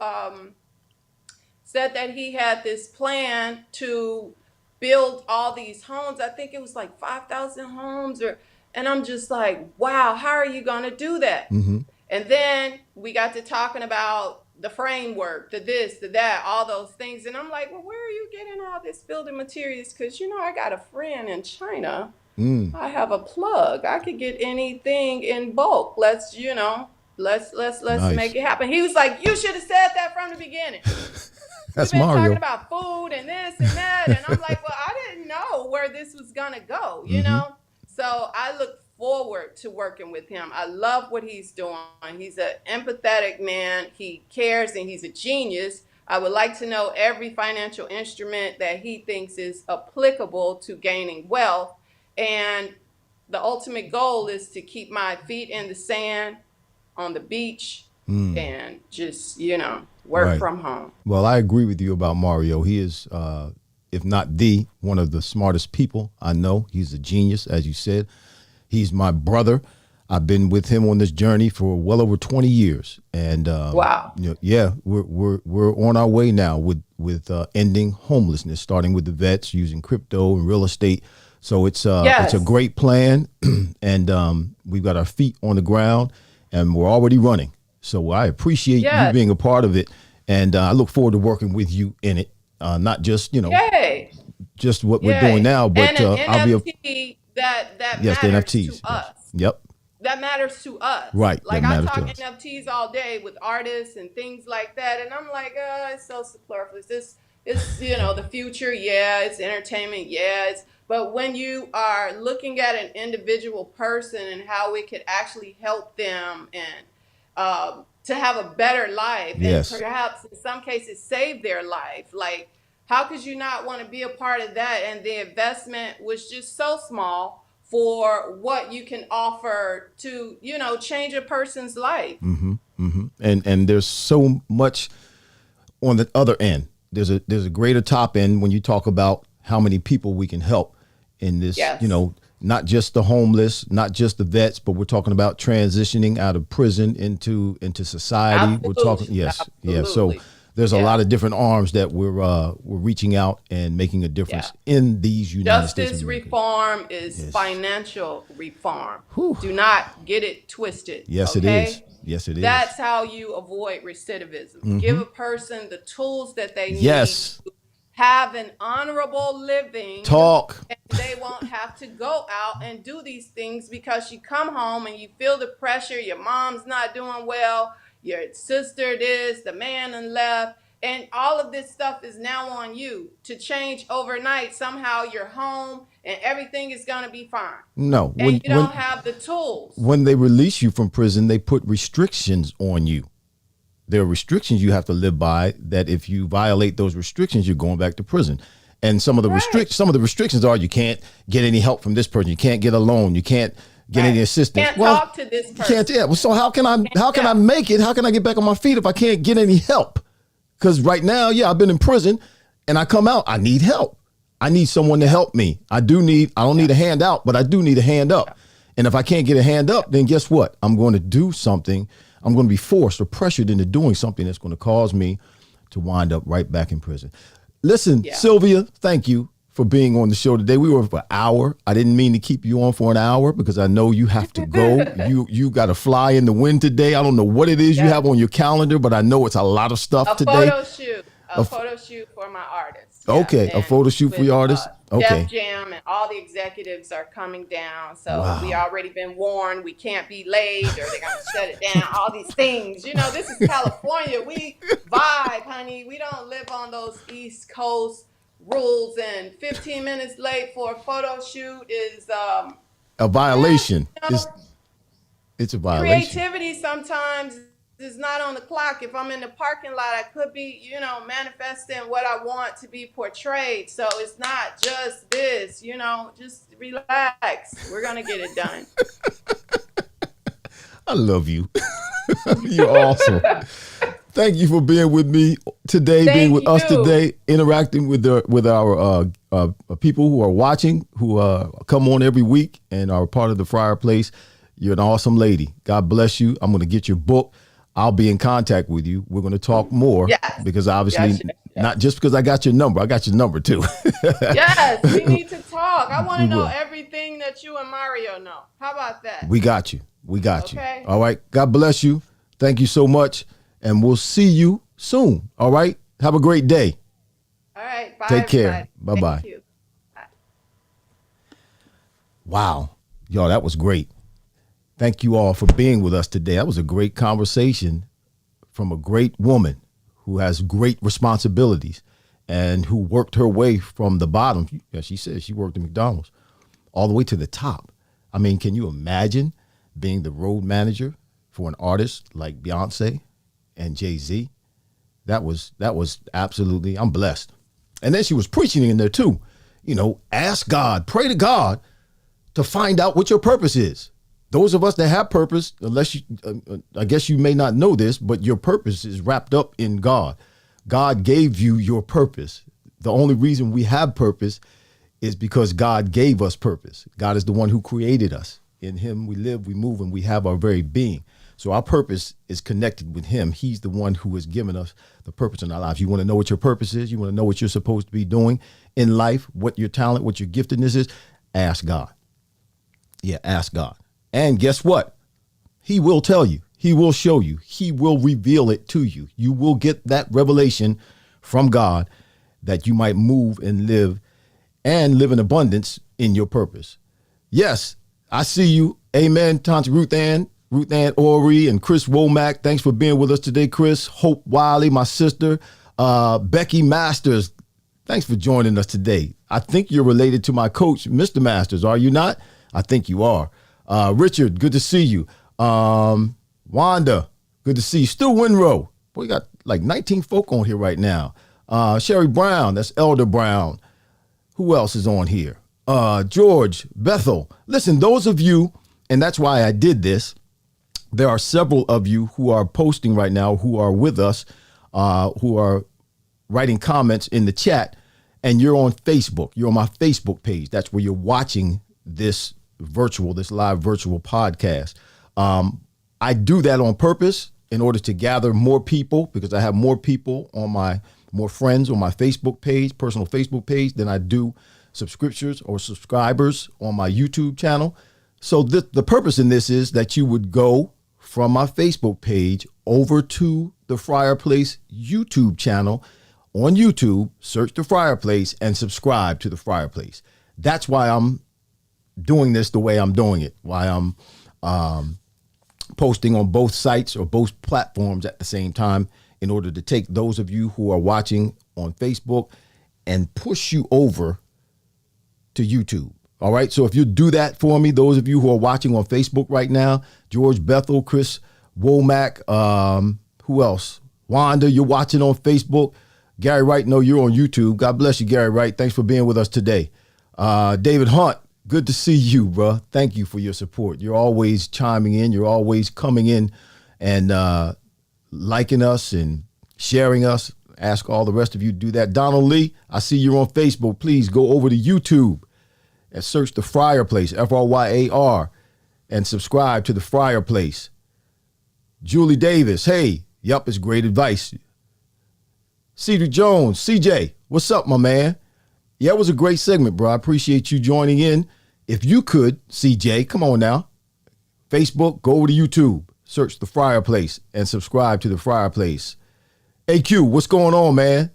said that he had this plan to build all these homes, I think it was like 5,000 homes, and I'm just like, wow, how are you going to do that? And then we got to talking about the framework, the this, the that, all those things. And I'm like, well, where are you getting all this building materials? Because, I got a friend in China. I have a plug. I could get anything in bulk. Let's Nice. make it happen. He was like, you should have said that from the beginning. That's We've been Mario. talking about food and this and that. And I'm like, well, I didn't know where this was going to go, So I look forward to working with him. I love what he's doing. He's an empathetic man. He cares, and he's a genius. I would like to know every financial instrument that he thinks is applicable to gaining wealth. And the ultimate goal is to keep my feet in the sand on the beach and just, work from home. Well, I agree with you about Mario. He is, if not one of the smartest people I know. He's a genius, as you said. He's my brother. I've been with him on this journey for well over 20 years, and Wow. yeah, we're on our way now with ending homelessness, starting with the vets, using crypto and real estate. So it's a great plan, and we've got our feet on the ground, and we're already running. So I appreciate you being a part of it, and I look forward to working with you in it. Not just just what we're doing now, but and I'll be NFT that yes, the matters NFTs. to us. Yep. That matters to us. Right. Like I talk NFTs all day with artists and things like that. And I'm like, it's so superfluous. It's the future. Yeah. It's entertainment. Yeah. But when you are looking at an individual person and how it could actually help them and to have a better life and perhaps in some cases save their life, like how could you not want to be a part of that? And the investment was just so small for what you can offer to, change a person's life. Mm-hmm, mm-hmm. And there's so much on the other end. There's a greater top end when you talk about how many people we can help in this, not just the homeless, not just the vets, but we're talking about transitioning out of prison into society. Absolutely. We're talking, yeah. So there's a lot of different arms that we're reaching out and making a difference in these United States. Justice reform is financial reform. Whew. Do not get it twisted. Yes, it is. Yes, it is. That's how you avoid recidivism. Mm-hmm. Give a person the tools that they need to have an honorable living. And they won't have to go out and do these things because you come home and you feel the pressure. Your mom's not doing well. Your sister this, the man and left, and all of this stuff is now on you to change overnight. Somehow you're home and everything is going to be fine. No. And you don't have the tools. When they release you from prison, they put restrictions on you. There are restrictions you have to live by that if you violate those restrictions, you're going back to prison. And some of the restrictions are you can't get any help from this person. You can't get a loan. You can't get any assistance. Can't talk to this person. Well, so how can I make it? How can I get back on my feet if I can't get any help? Because right now, I've been in prison and I come out, I need help. I need someone to help me. I don't need a hand out, but I do need a hand up. And if I can't get a hand up, then guess what? I'm going to do something. I'm going to be forced or pressured into doing something that's going to cause me to wind up right back in prison. Listen, Sylvia, thank you for being on the show today. We were for an hour. I didn't mean to keep you on for an hour because I know you have to go. You got to fly in the wind today. I don't know what it is you have on your calendar, but I know it's a lot of stuff today. A photo shoot for my artists. Okay, a photo shoot for your artists. Okay. Def Jam and all the executives are coming down. So we already been warned we can't be late or they're going to shut it down. All these things. This is California. We vibe, honey. We don't live on those East Coast rules, and 15 minutes late for a photo shoot is a violation. It's a violation. Creativity sometimes is not on the clock. If I'm in the parking lot, I could be, manifesting what I want to be portrayed. So it's not just this, just relax. We're going to get it done. I love you. You're awesome. Thank you for being with me today, being with us today, interacting with our people who are watching, who come on every week and are part of the Fryar Place. You're an awesome lady. God bless you. I'm going to get your book. I'll be in contact with you. We're going to talk more because obviously not just because I got your number. I got your number too. Yes, we need to talk. I want to know everything that you and Mario know. How about that? We got you. We got you. All right. God bless you. Thank you so much. And we'll see you soon. All right. Have a great day. All right. Bye. Take care. Bye-bye. Thank you. Bye. Wow. Y'all, that was great. Thank you all for being with us today. That was a great conversation from a great woman who has great responsibilities and who worked her way from the bottom. As she said, she worked at McDonald's all the way to the top. I mean, can you imagine being the road manager for an artist like Beyonce and Jay Z? That was absolutely, I'm blessed. And then she was preaching in there too. Ask God, pray to God to find out what your purpose is. Those of us that have purpose, unless you, I guess you may not know this, but your purpose is wrapped up in God. God gave you your purpose. The only reason we have purpose is because God gave us purpose. God is the one who created us. In him we live, we move, and we have our very being. So our purpose is connected with him. He's the one who has given us the purpose in our lives. You want to know what your purpose is? You want to know what you're supposed to be doing in life, what your talent, what your giftedness is? Ask God. Yeah, ask God. And guess what? He will tell you. He will show you. He will reveal it to you. You will get that revelation from God that you might move and live in abundance in your purpose. Yes, I see you. Amen. Tante Ruth Ann Ori, and Chris Womack. Thanks for being with us today, Chris. Hope Wiley, my sister. Becky Masters. Thanks for joining us today. I think you're related to my coach, Mr. Masters. Are you not? I think you are. Richard, good to see you. Wanda, good to see you. Stu Winrow. Boy, we got like 19 folk on here right now. Sherry Brown, that's Elder Brown. Who else is on here? George, Bethel. Listen, those of you, and that's why I did this, there are several of you who are posting right now, who are with us, who are writing comments in the chat, and you're on Facebook. You're on my Facebook page. That's where you're watching this live virtual podcast. I do that on purpose in order to gather more people, because I have more people more friends on my Facebook page, personal Facebook page, than I do subscriptions or subscribers on my YouTube channel. So the purpose in this is that you would go from my Facebook page over to the Fryar Place YouTube channel. On YouTube, search the Fryar Place and subscribe to the Fryar Place. That's why I'm doing this the way I'm doing it, why I'm posting on both sites or both platforms at the same time, in order to take those of you who are watching on Facebook and push you over to YouTube. All right. So if you do that for me, those of you who are watching on Facebook right now, George Bethel, Chris Womack, who else? Wanda, you're watching on Facebook. Gary Wright, no, you're on YouTube. God bless you, Gary Wright. Thanks for being with us today. David Hunt, good to see you, bro. Thank you for your support. You're always chiming in. You're always coming in and liking us and sharing us. Ask all the rest of you to do that. Donald Lee, I see you're on Facebook. Please go over to YouTube and search the Fryar Place, Fryar, and subscribe to the Fryar Place. Julie Davis, hey, yup, it's great advice. Cedric Jones, CJ, what's up, my man? Yeah, it was a great segment, bro. I appreciate you joining in. If you could, CJ, come on now. Facebook, go over to YouTube, search the Fryar Place, and subscribe to the Fryar Place. AQ, what's going on, man?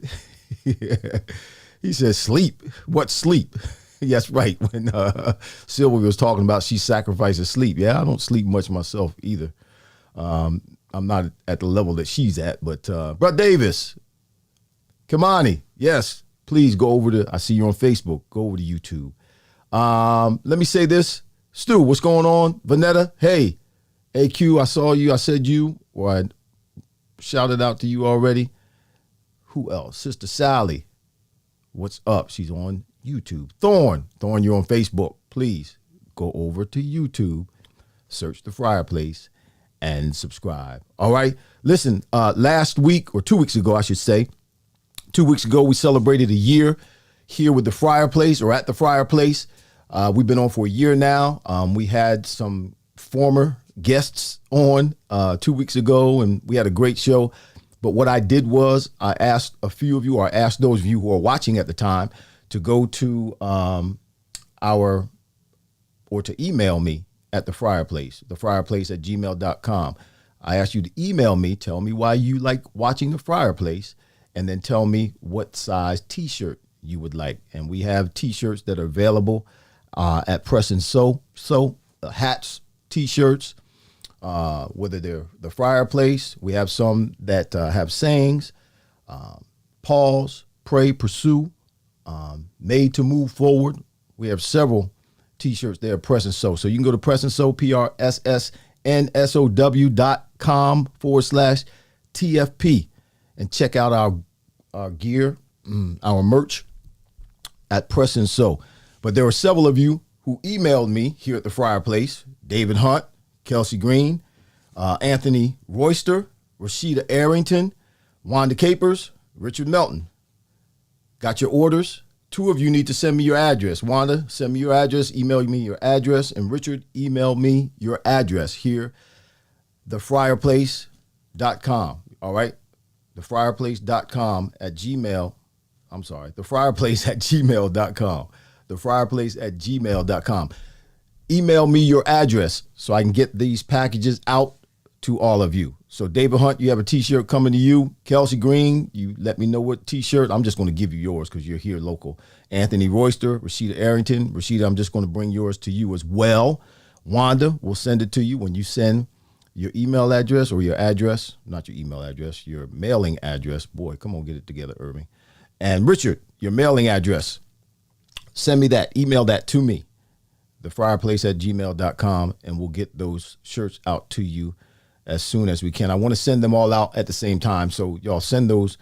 He says sleep. What sleep? Yes, right. When Sylvia was talking about she sacrifices sleep. Yeah, I don't sleep much myself either. I'm not at the level that she's at, but Brother Davis, Kamani, yes, please go over to, I see you on Facebook, go over to YouTube. Let me say this. Stu, what's going on? Vanetta, hey. AQ, I saw you, I said you, or I shouted out to you already. Who else? Sister Sally, what's up? She's on YouTube. Thorn, you're on Facebook. Please go over to YouTube, search the Fryar Place, and subscribe. All right. Listen, last week, or 2 weeks ago, I should say, 2 weeks ago, we celebrated a year here with the Fryar Place, or at the Fryar Place. We've been on for a year now. We had some former guests on 2 weeks ago, and we had a great show. But what I did was I asked a few of you, or I asked those of you who are watching at the time, to go to to email me at the Fryar Place, thefryarplace@gmail.com. I asked you to email me, tell me why you like watching the Fryar Place, and then tell me what size t-shirt you would like. And we have t-shirts that are available at Press and Sew. So hats, t-shirts, whether they're the Fryar Place. We have some that have sayings, pause, pray, pursue, made to move forward. We have several t-shirts there, Press and Sew. So you can go to Press and Sew, PRSSNSOW.com/TFP, and check out our gear, our merch at Press and Sew. But there were several of you who emailed me here at the Fryar Place: David Hunt, Kelsey Green, Anthony Royster, Rashida Arrington, Wanda Capers, Richard Melton. Got your orders. 2 of you need to send me your address. Wanda, send me your address. Email me your address. And Richard, email me your address here, thefryarplace.com. All right? Thefryarplace.com at Gmail. I'm sorry. Thefryarplace at gmail.com. Thefryarplace at gmail.com. Email me your address so I can get these packages out to all of you. So David Hunt, you have a t-shirt coming to you. Kelsey Green, you let me know what t-shirt. I'm just going to give you yours because you're here local. Anthony Royster, Rashida Arrington. Rashida, I'm just going to bring yours to you as well. Wanda, we'll send it to you when you send your email address or your address, not your email address, your mailing address. Boy, come on, get it together, Irving. And Richard, your mailing address. Send me that. Email that to me, thefryarplace@gmail.com, and we'll get those shirts out to you as soon as we can. I want to send them all out at the same time. So y'all send those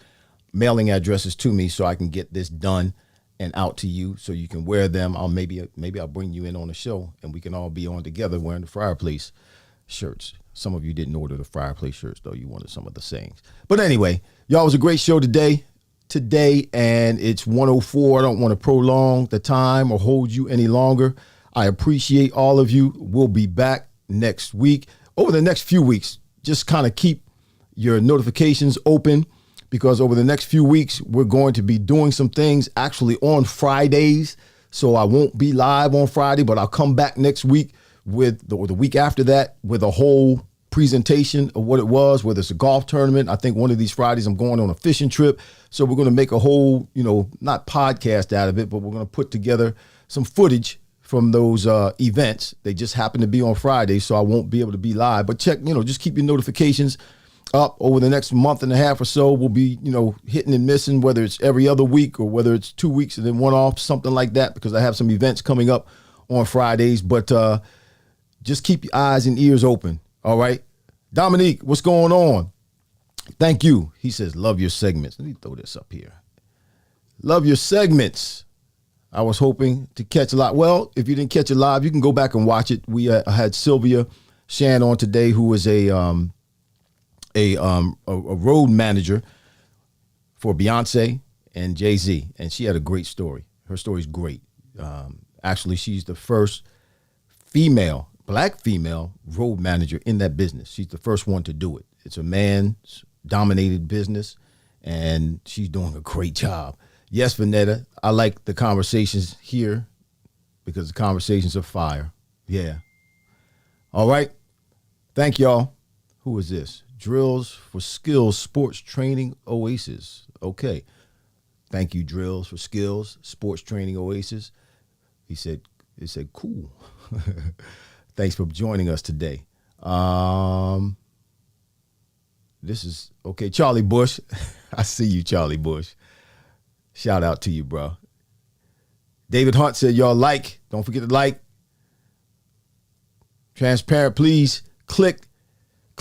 mailing addresses to me so I can get this done and out to you so you can wear them. Maybe I'll bring you in on the show and we can all be on together wearing the Fireplace shirts. Some of you didn't order the Fireplace shirts, though. You wanted some of the sayings. But anyway, y'all, it was a great show today, and it's 1:04. I don't want to prolong the time or hold you any longer. I appreciate all of you. We'll be back next week. Over the next few weeks, just kind of keep your notifications open, because over the next few weeks, we're going to be doing some things actually on Fridays. So I won't be live on Friday, but I'll come back next week or the week after that with a whole presentation of what it was, whether it's a golf tournament. I think one of these Fridays I'm going on a fishing trip. So we're going to make a whole, not podcast out of it, but we're going to put together some footage from those events. They just happen to be on Friday, so I won't be able to be live. But check, just keep your notifications up. Over the next month and a half or so, we'll be, hitting and missing, whether it's every other week or whether it's 2 weeks and then one off, something like that, because I have some events coming up on Fridays. But just keep your eyes and ears open. All right. Dominique, what's going on? Thank you. He says, love your segments. Let me throw this up here. Love your segments. I was hoping to catch a lot. Well, if you didn't catch it live, you can go back and watch it. We had Sylvia Shann on today, who is a road manager for Beyonce and Jay Z, and she had a great story. Her story's great. Actually, she's the first black female road manager in that business. She's the first one to do it. It's a man's dominated business, and she's doing a great job. Yes, Vanetta, I like the conversations here because the conversations are fire. Yeah. All right. Thank y'all. Who is this? Drills for Skills Sports Training Oasis. Okay. Thank you, Drills for Skills Sports Training Oasis. He said cool. Thanks for joining us today. This is okay. Charlie Bush. I see you, Charlie Bush. Shout out to you, bro. David Hunt said, y'all don't forget to like. Transparent, please click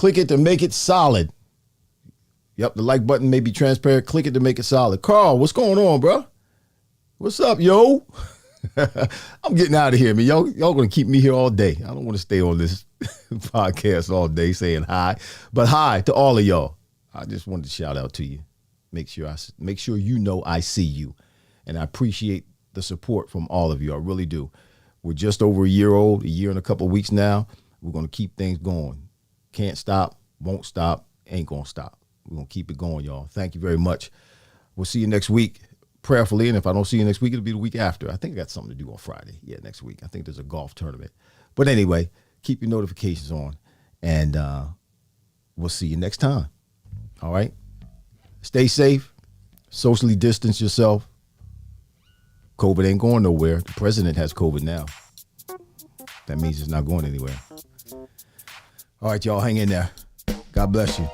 it to make it solid. Yep, the like button may be transparent. Click it to make it solid. Carl, what's going on, bro? What's up, yo? I'm getting out of here, man. Y'all gonna keep me here all day. I don't want to stay on this podcast all day saying hi, but hi to all of y'all. I just wanted to shout out to you. Make sure I see you, and I appreciate the support from all of you. I really do. We're just over a year and a couple of weeks now. We're gonna keep things going. Can't stop, won't stop, ain't gonna stop. We're gonna keep it going, y'all. Thank you very much. We'll see you next week. Prayerfully, and if I don't see you next week, it'll be the week after. I think I got something to do on Friday. Yeah, next week. I think there's a golf tournament. But anyway, keep your notifications on, and we'll see you next time. All right? Stay safe. Socially distance yourself. COVID ain't going nowhere. The president has COVID now. That means it's not going anywhere. All right, y'all, hang in there. God bless you.